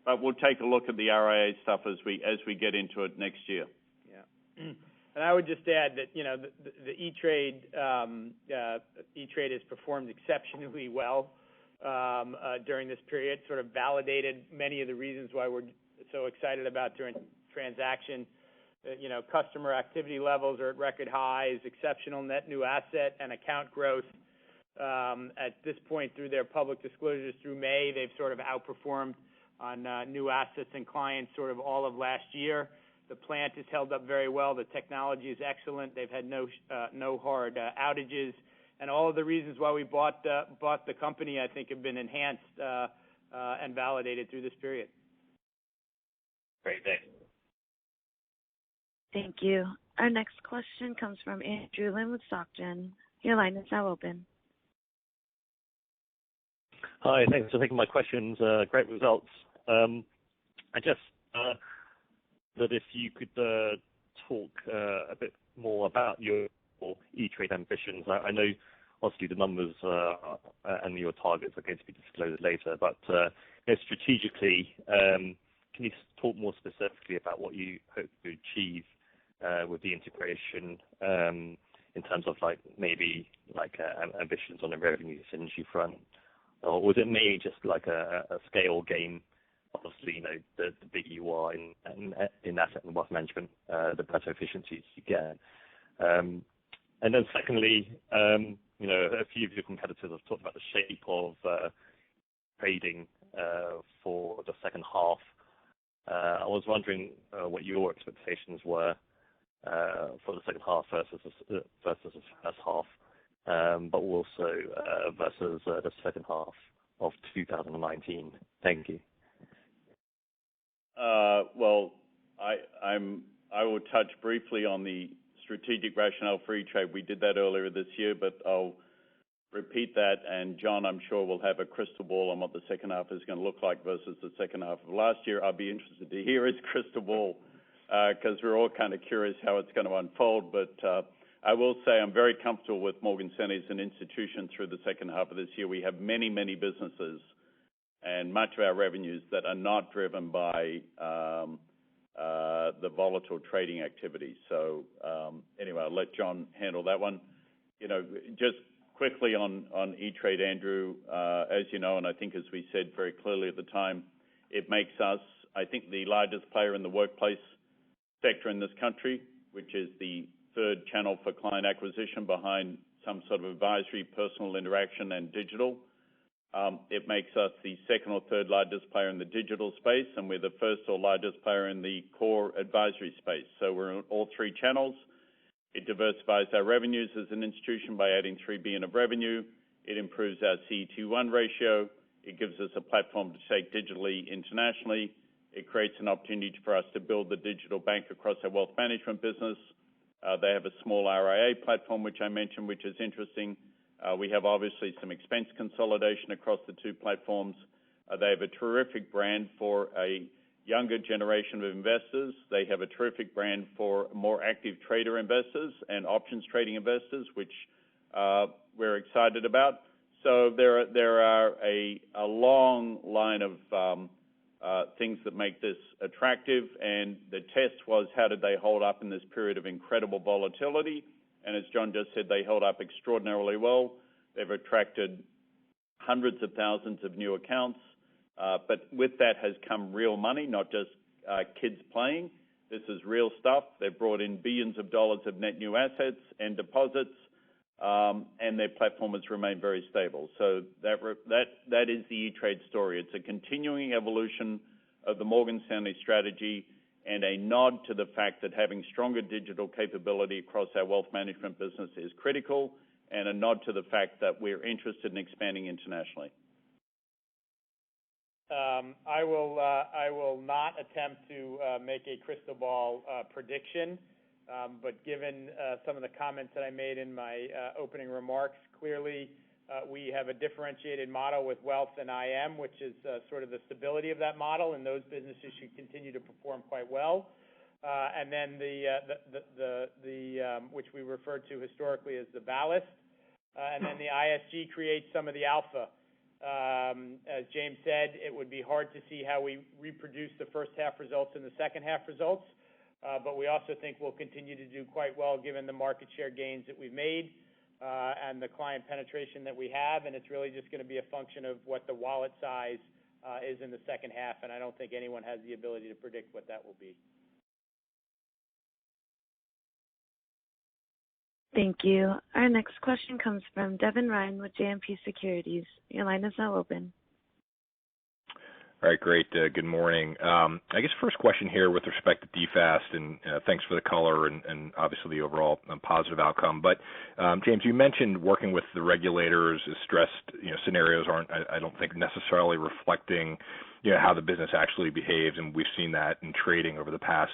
But we'll take a look at the RIA stuff as we get into it next year. Yeah. And I would just add that, the E-Trade has performed exceptionally well during this period, sort of validated many of the reasons why we're so excited about the transaction. Customer activity levels are at record highs, exceptional net new asset and account growth. At this point, through their public disclosures through May, they've sort of outperformed on new assets and clients sort of all of last year. The plant has held up very well. The technology is excellent. They've had no hard outages, and all of the reasons why we bought the company, I think, have been enhanced and validated through this period. Great, thanks. Thank you. Our next question comes from Andrew Lim with SocGen. Your line is now open. Hi, thanks for taking my questions. Great results. I guess that if you could talk a bit more about your E-Trade ambitions. I know obviously the numbers and your targets are going to be disclosed later, but strategically, can you talk more specifically about what you hope to achieve with the integration in terms of maybe ambitions on the revenue synergy front? Or was it mainly just like a scale game? Obviously, the bigger you are in asset and wealth management, the better efficiencies you get. And then secondly, a few of your competitors have talked about the shape of trading for the second half. I was wondering what your expectations were for the second half versus the first half, but also versus the second half of 2019. Thank you. Well, I will touch briefly on the strategic rationale for E-Trade. We did that earlier this year, but I'll repeat that. And John, I'm sure, will have a crystal ball on what the second half is going to look like versus the second half of last year. I'll be interested to hear his crystal ball because we're all kind of curious how it's going to unfold. But I will say I'm very comfortable with Morgan Stanley as an institution through the second half of this year. We have many, many businesses and much of our revenues that are not driven by the volatile trading activity. So anyway, I'll let John handle that one. Just quickly on E-Trade, Andrew, as you know, and I think as we said very clearly at the time, it makes us, I think, the largest player in the workplace sector in this country, which is the third channel for client acquisition behind some sort of advisory, personal interaction, and digital. It makes us the second or third largest player in the digital space, and we're the first or largest player in the core advisory space. So we're in all three channels. It diversifies our revenues as an institution by adding $3 billion of revenue. It improves our CET1 ratio. It gives us a platform to take digitally internationally. It creates an opportunity for us to build the digital bank across our wealth management business. They have a small RIA platform, which I mentioned, which is interesting. We have obviously some expense consolidation across the two platforms. They have a terrific brand for a younger generation of investors. They have a terrific brand for more active trader investors and options trading investors, which we're excited about. So there are a long line of things that make this attractive, and the test was how did they hold up in this period of incredible volatility. And as John just said, they held up extraordinarily well. They've attracted hundreds of thousands of new accounts, but with that has come real money, not just kids playing. This is real stuff. They've brought in billions of dollars of net new assets and deposits, and their platform has remained very stable. So that is the E*TRADE story. It's a continuing evolution of the Morgan Stanley strategy and a nod to the fact that having stronger digital capability across our wealth management business is critical, and a nod to the fact that we're interested in expanding internationally. I will not attempt to make a crystal ball prediction, but given some of the comments that I made in my opening remarks, clearly we have a differentiated model with wealth and IM, which is sort of the stability of that model, and those businesses should continue to perform quite well. And then the which we refer to historically as the ballast, and then the ISG creates some of the alpha. As James said, it would be hard to see how we reproduce the first half results in the second half results, but we also think we'll continue to do quite well given the market share gains that we've made and the client penetration that we have, and it's really just going to be a function of what the wallet size is in the second half, and I don't think anyone has the ability to predict what that will be. Thank you. Our next question comes from Devin Ryan with JMP Securities. Your line is now open. All right, great. Good morning. I guess first question here with respect to DFAST, and thanks for the color and obviously the overall positive outcome. But James, you mentioned working with the regulators, stressed scenarios aren't, I don't think, necessarily reflecting how the business actually behaves, and we've seen that in trading over the past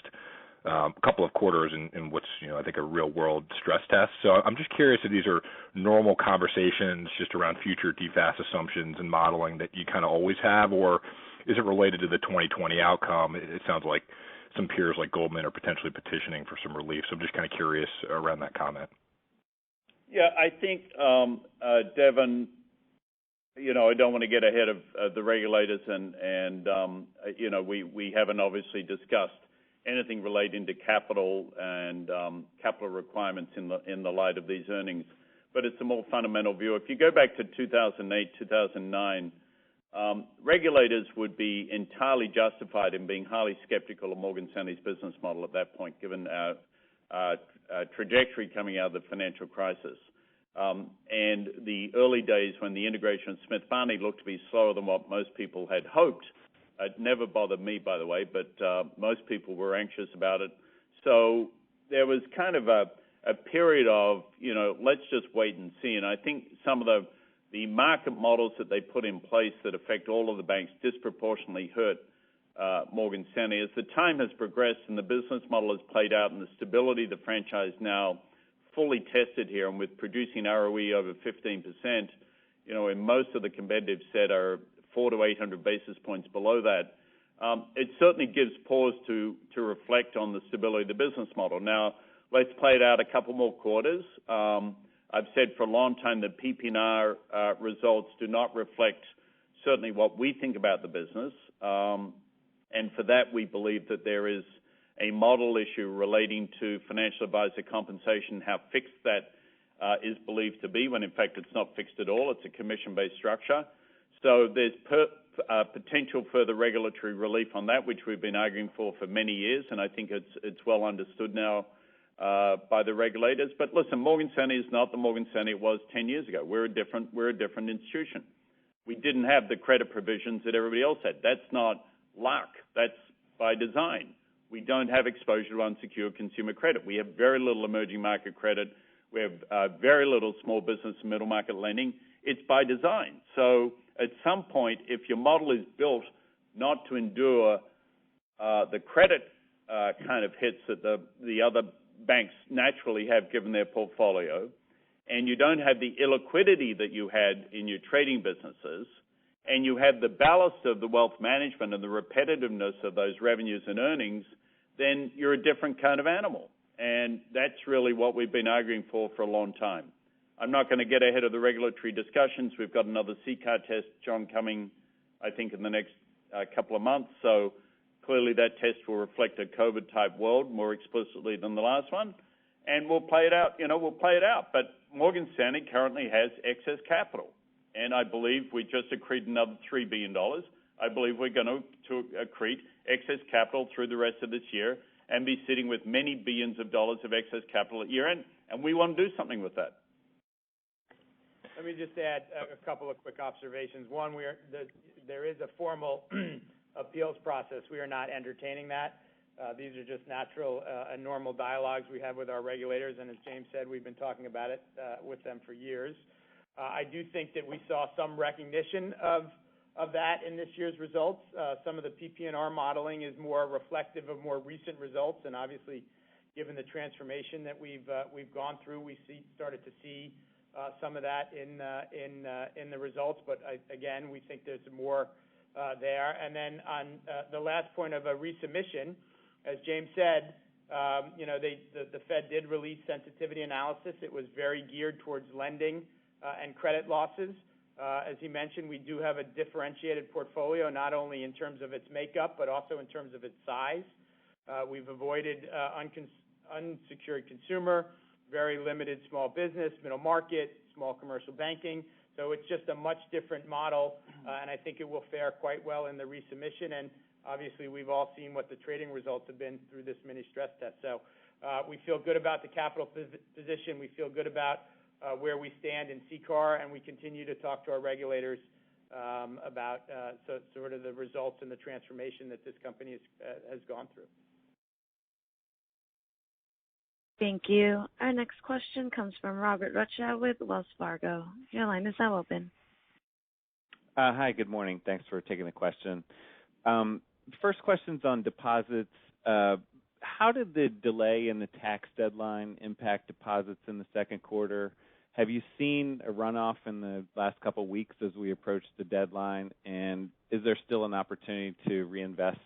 couple of quarters in what's I think a real world stress test. So I'm just curious if these are normal conversations just around future DFAST assumptions and modeling that you kind of always have, or is it related to the 2020 outcome? It sounds like some peers like Goldman are potentially petitioning for some relief. So I'm just kind of curious around that comment. Yeah, I think, Devin, I don't want to get ahead of the regulators, and we haven't obviously discussed anything relating to capital and capital requirements in the light of these earnings. But it's a more fundamental view. If you go back to 2008, 2009, regulators would be entirely justified in being highly skeptical of Morgan Stanley's business model at that point, given our trajectory coming out of the financial crisis. And the early days when the integration of Smith Barney looked to be slower than what most people had hoped. It never bothered me, by the way, but most people were anxious about it. So there was kind of a period of, let's just wait and see. And I think some of the market models that they put in place that affect all of the banks disproportionately hurt Morgan Stanley. As the time has progressed and the business model has played out and the stability of the franchise now fully tested here, and with producing ROE over 15%, in most of the competitive set are 400 to 800 basis points below that. It certainly gives pause to reflect on the stability of the business model. Now, let's play it out a couple more quarters. I've said for a long time that PPNR results do not reflect certainly what we think about the business. And for that, we believe that there is a model issue relating to financial advisor compensation, how fixed that is believed to be, when in fact it's not fixed at all. It's a commission-based structure. So there's potential further regulatory relief on that, which we've been arguing for many years, and I think it's well understood now by the regulators. But listen, Morgan Stanley is not the Morgan Stanley it was 10 years ago. We're a different institution. We didn't have the credit provisions that everybody else had. That's not luck. That's by design. We don't have exposure to unsecured consumer credit. We have very little emerging market credit. We have very little small business and middle market lending. It's by design. So at some point, if your model is built not to endure the credit kind of hits that the other banks naturally have given their portfolio, and you don't have the illiquidity that you had in your trading businesses, and you have the ballast of the wealth management and the repetitiveness of those revenues and earnings, then you're a different kind of animal. And that's really what we've been arguing for a long time. I'm not going to get ahead of the regulatory discussions. We've got another CCAR test, John, coming, I think, in the next couple of months. So clearly that test will reflect a COVID-type world more explicitly than the last one. And we'll play it out, we'll play it out. But Morgan Stanley currently has excess capital. And I believe we just accreted another $3 billion. I believe we're going to accrete excess capital through the rest of this year and be sitting with many billions of dollars of excess capital at year-end. And we want to do something with that. Let me just add a couple of quick observations. One, there is a formal appeals process. We are not entertaining that. These are just natural and normal dialogues we have with our regulators, and as James said, we've been talking about it with them for years. I do think that we saw some recognition of that in this year's results. Some of the PPNR modeling is more reflective of more recent results, and obviously, given the transformation that we've gone through, we started to see some of that in the results. But again, we think there's more there. And then on the last point of a resubmission, as James said, the Fed did release sensitivity analysis. It was very geared towards lending and credit losses. As he mentioned, we do have a differentiated portfolio, not only in terms of its makeup, but also in terms of its size. We've avoided unsecured consumer, very limited small business, middle market, small commercial banking. So it's just a much different model, and I think it will fare quite well in the resubmission. And obviously, we've all seen what the trading results have been through this mini stress test. So we feel good about the capital position. We feel good about where we stand in CCAR, and we continue to talk to our regulators about sort of the results and the transformation that this company has gone through. Thank you. Our next question comes from Robert Rutschow with Wells Fargo. Your line is now open. Hi, good morning. Thanks for taking the question. First question's on deposits. How did the delay in the tax deadline impact deposits in the second quarter? Have you seen a runoff in the last couple of weeks as we approach the deadline? And is there still an opportunity to reinvest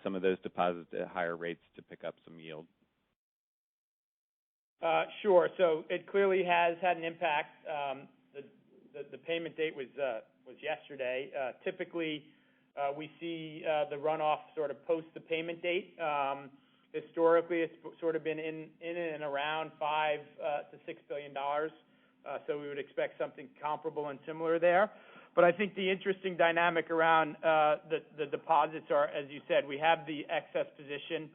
some of those deposits at higher rates to pick up some yield? Sure. So it clearly has had an impact. The payment date was yesterday. Typically, we see the runoff sort of post the payment date. Historically, it's sort of been in and around $5 to $6 billion. So we would expect something comparable and similar there. But I think the interesting dynamic around the deposits are, as you said, we have the excess position.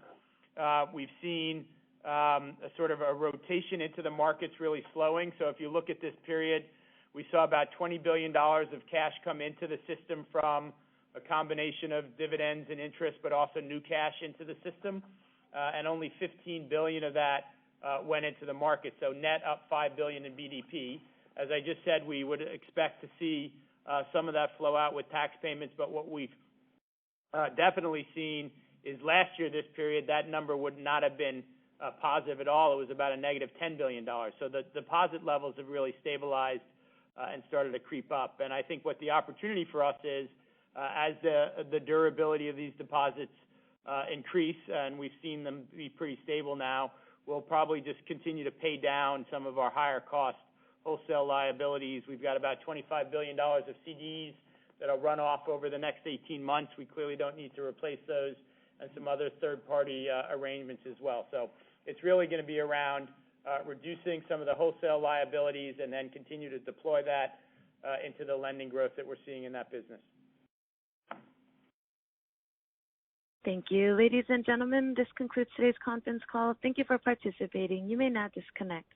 We've seen a sort of a rotation into the markets really slowing. So if you look at this period, we saw about $20 billion of cash come into the system from a combination of dividends and interest, but also new cash into the system. And only $15 billion of that went into the market. So net up $5 billion in BDP. As I just said, we would expect to see some of that flow out with tax payments. But what we've definitely seen is last year, this period, that number would not have been positive at all. It was about a negative $10 billion. So the deposit levels have really stabilized and started to creep up. And I think what the opportunity for us is, as the durability of these deposits increase, and we've seen them be pretty stable now, we'll probably just continue to pay down some of our higher cost wholesale liabilities. We've got about $25 billion of CDs that'll run off over the next 18 months. We clearly don't need to replace those, and some other third-party arrangements as well. So it's really going to be around reducing some of the wholesale liabilities and then continue to deploy that into the lending growth that we're seeing in that business. Thank you. Ladies and gentlemen, this concludes today's conference call. Thank you for participating. You may now disconnect.